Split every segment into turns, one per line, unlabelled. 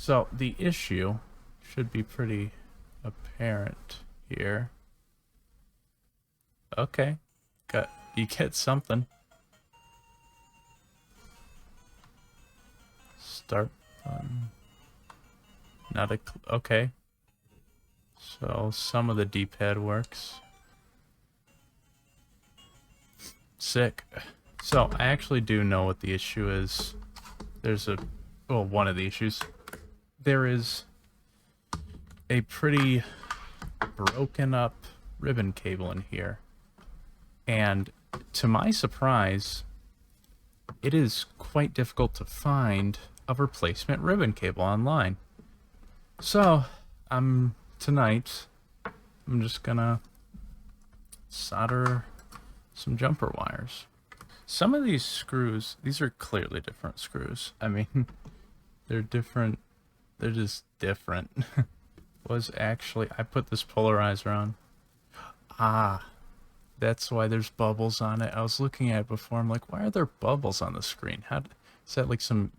So the issue should be pretty apparent here. Okay, you get something. Start button. Not a okay. So some of the D-pad works. Sick. So I actually do know what the issue is. There's one of the issues. There is a pretty broken up ribbon cable in here. And to my surprise, it is quite difficult to find a replacement ribbon cable online. So, tonight, I'm just gonna solder some jumper wires. Some of these screws, these are clearly different screws. I mean, they're different. They're just different. I put this polarizer on. Ah, that's why there's bubbles on it. I was looking at it before. I'm like, why are there bubbles on the screen? Is that like some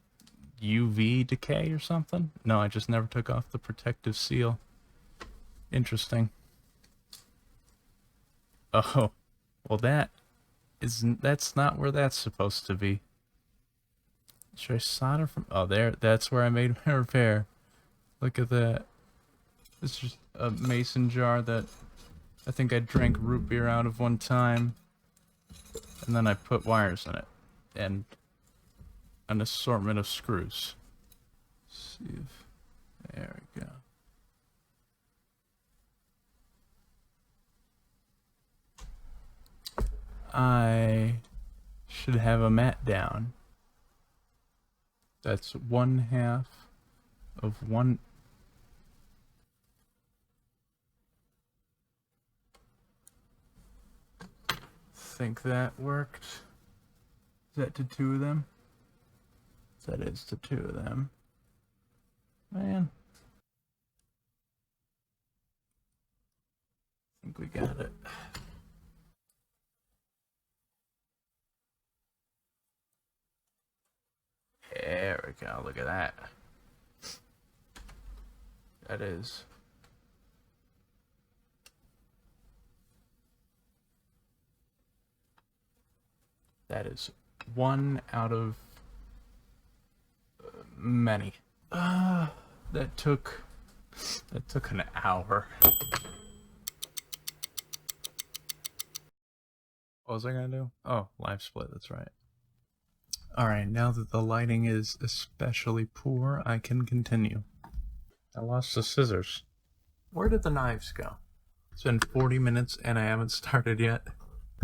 UV decay or something? No, I just never took off the protective seal. Interesting. Oh, well that's not where that's supposed to be. Should I solder from? Oh, that's where I made my repair. Look at that. It's just a mason jar that I think I drank root beer out of one time. And then I put wires in it. And an assortment of screws. Let's see if... There we go. I should have a mat down. That's 1/2 of one. Think that worked. Is that to 2 of them? That is to 2 of them. Man. I think we got it. There we go. Look at that. That is. That is 1 out of many. That took an hour. What was I gonna do? Oh, live split, that's right. Alright, now that the lighting is especially poor, I can continue. I lost the scissors. Where did the knives go? It's been 40 minutes and I haven't started yet.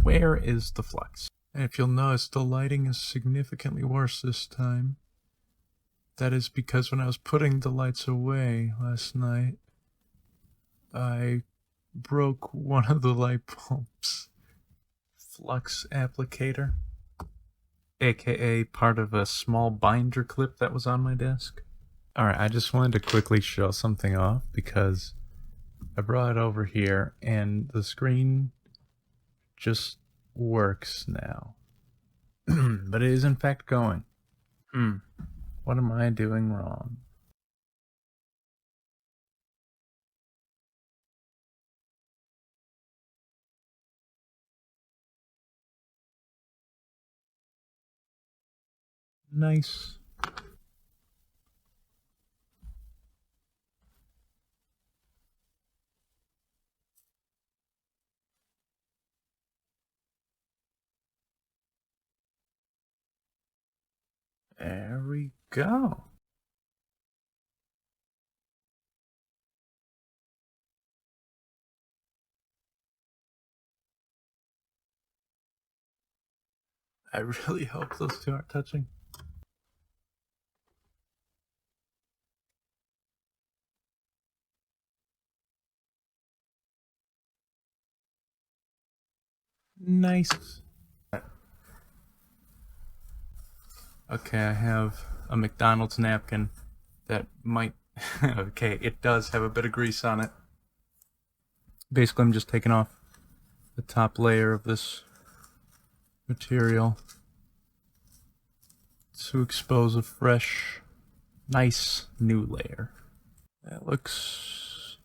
Where is the flux? And if you'll notice, the lighting is significantly worse this time. That is because when I was putting the lights away last night, I broke one of the light bulbs. Flux applicator, aka part of a small binder clip that was on my desk. Alright, I just wanted to quickly show something off because I brought it over here and the screen just works now. But it is in fact going. What am I doing wrong? Nice. There we go. I really hope those two aren't touching. Nice. Okay, I have a McDonald's napkin that might... okay, it does have a bit of grease on it. Basically, I'm just taking off the top layer of this material to expose a fresh Nice new layer. That looks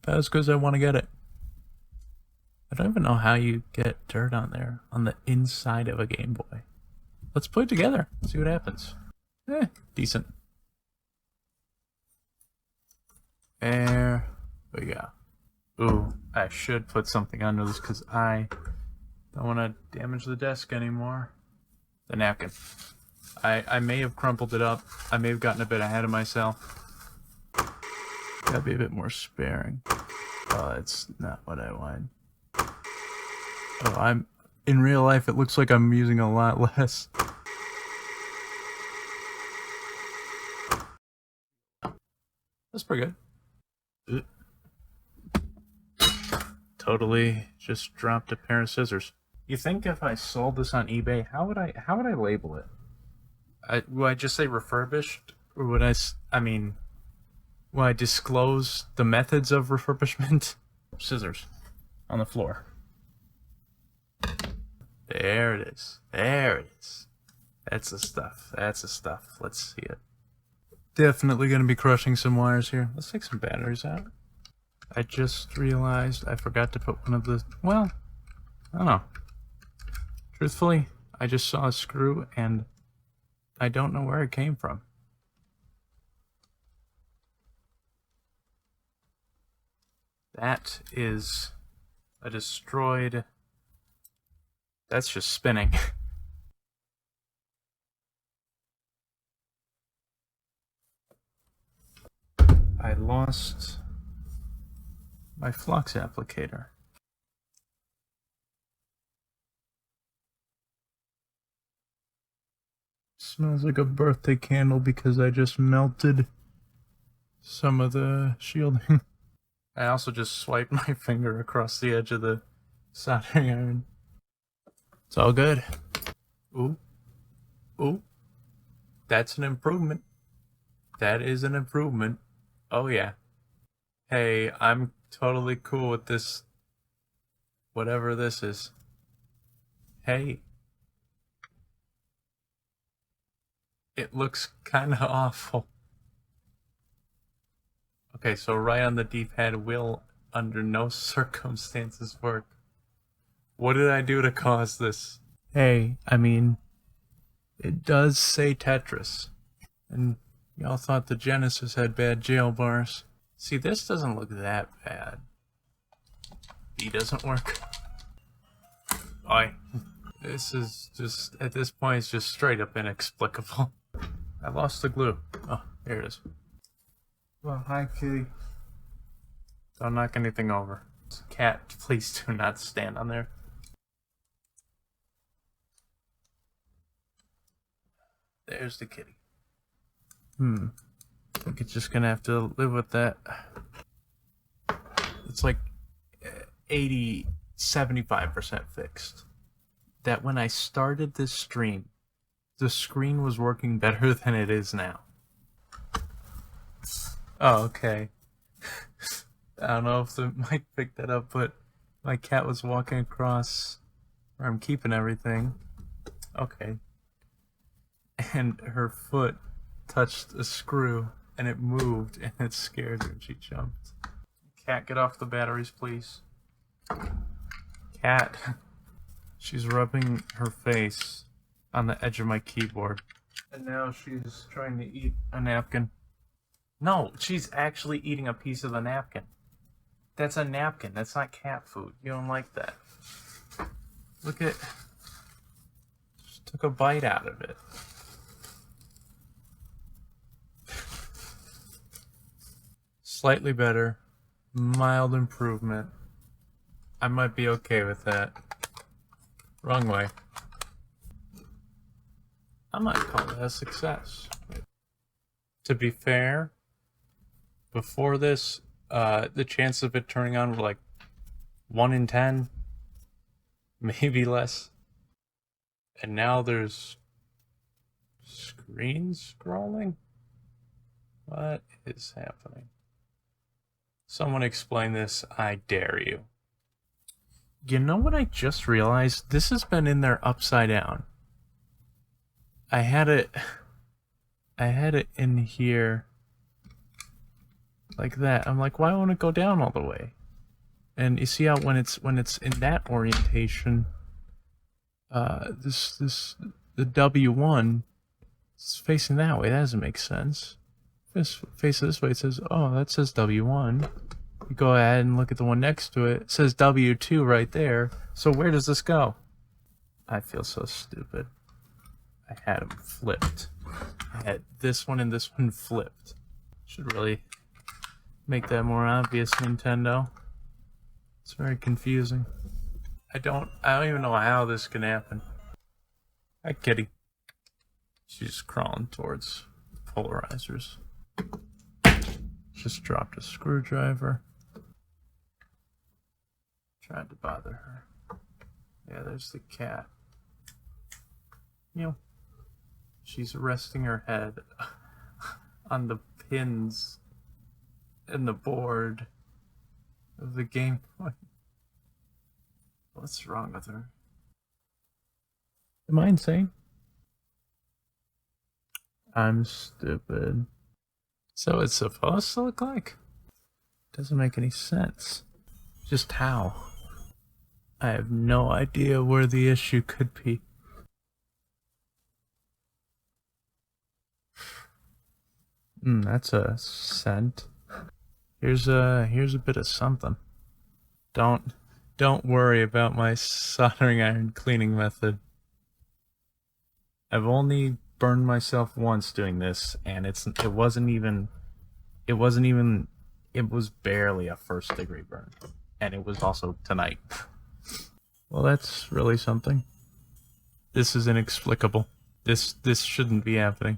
about as good as I want to get it. I don't even know how you get dirt on there, on the inside of a Game Boy. Let's put it together, see what happens. Decent. There we go. Ooh, I should put something under this because I don't want to damage the desk anymore. The napkin. I may have crumpled it up. I may have gotten a bit ahead of myself. Gotta be a bit more sparing. Oh, it's not what I wanted. Oh, in real life, it looks like I'm using a lot less. That's pretty good. Totally just dropped a pair of scissors. You think if I sold this on eBay, how would I label it? Would I just say refurbished, or would will I disclose the methods of refurbishment? Scissors on the floor. There it is. There it is. That's the stuff. That's the stuff. Let's see it. Definitely going to be crushing some wires here. Let's take some batteries out. I just realized I forgot to put one of the... Well, I don't know. Truthfully, I just saw a screw and I don't know where it came from. That is a destroyed... That's just spinning. I lost my flux applicator. Smells like a birthday candle because I just melted some of the shielding. I also just swiped my finger across the edge of the soldering iron. It's all good. Ooh. Ooh. That's an improvement. That is an improvement. Oh yeah. Hey, I'm totally cool with this. Whatever this is. Hey. It looks kinda awful. Okay, so right on the D-pad will under no circumstances work. What did I do to cause this? Hey, it does say Tetris. And y'all thought the Genesis had bad jail bars. See, this doesn't look that bad. B doesn't work. Oi. This is just, at this point, it's just straight up inexplicable. I lost the glue. Oh, here it is. Well, hi, kitty. Don't knock anything over. Cat, please do not stand on there. There's the kitty. I think it's just gonna have to live with that. It's like 75% fixed. That when I started this stream, the screen was working better than it is now. Oh, okay. I don't know if the mic picked that up, but my cat was walking across where I'm keeping everything. Okay. And her foot touched a screw and it moved and it scared her and she jumped. Cat, get off the batteries, please. Cat. She's rubbing her face on the edge of my keyboard. And now she's trying to eat a napkin. No, she's actually eating a piece of the napkin. That's a napkin. That's not cat food. You don't like that. Look at... She took a bite out of it. Slightly better. Mild improvement. I might be okay with that. Wrong way. I might call that a success. To be fair, before this, the chances of it turning on were like 1 in 10, maybe less. And now there's screen scrolling? What is happening? Someone explain this, I dare you. You know what I just realized? This has been in there upside down. I had it... I had it in here like that. I'm like, why won't it go down all the way? And you see how when it's in that orientation, the W1 is facing that way. That doesn't make sense. Just face it this way. It says, oh, that says W1. You go ahead and look at the one next to it. It says W2 right there. So where does this go? I feel so stupid. I had them flipped. I had this one and this one flipped. Should really make that more obvious, Nintendo. It's very confusing. I don't even know how this can happen. Hi, kitty. She's crawling towards polarizers. Just dropped a screwdriver. Tried to bother her. Yeah, there's the cat. She's resting her head on the pins in the board of the Gameboy. What's wrong with her? Am I insane? I'm stupid. So it's supposed to look like? Doesn't make any sense. Just how? I have no idea where the issue could be. That's a scent. Here's a bit of something. Don't worry about my soldering iron cleaning method. I've only burned myself once doing this, and it was barely a first-degree burn, and it was also tonight. Well, that's really something. This is inexplicable. This shouldn't be happening.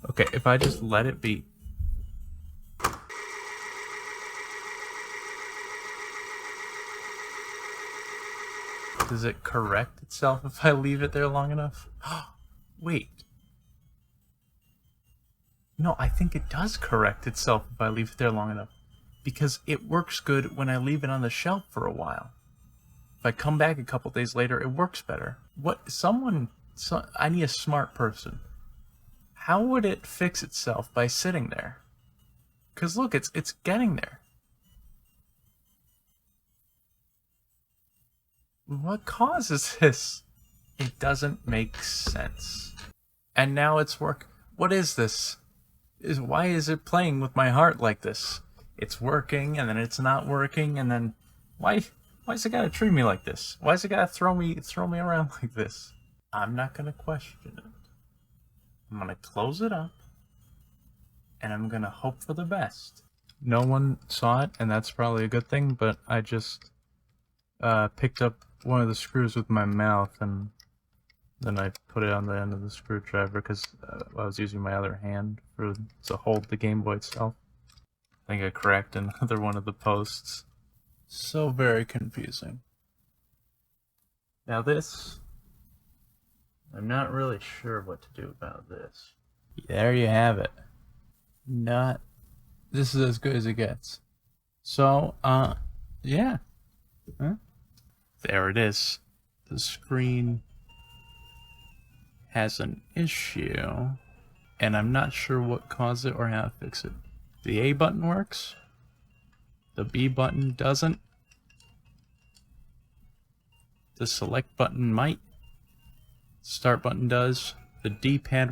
Okay, if I just let it be. Does it correct itself if I leave it there long enough? Wait. No, I think it does correct itself if I leave it there long enough. Because it works good when I leave it on the shelf for a while. If I come back a couple days later, it works better. I need a smart person. How would it fix itself by sitting there? Because look, it's getting there. What causes this? It doesn't make sense. And now it's What is this? Why is it playing with my heart like this? It's working, and then it's not working, and then why's it gotta treat me like this? Why's it gotta throw me around like this? I'm not gonna question it. I'm gonna close it up, and I'm gonna hope for the best. No one saw it, and that's probably a good thing, but I just picked up one of the screws with my mouth, and then I put it on the end of the screwdriver because I was using my other hand to hold the Game Boy itself. I think I cracked another one of the posts. So very confusing. Now this, I'm not really sure what to do about this. There you have it. This is as good as it gets. So, yeah. Huh? There it is. The screen has an issue, and I'm not sure what caused it or how to fix it. The A button works. The B button doesn't. The select button might. Start button does. The D-pad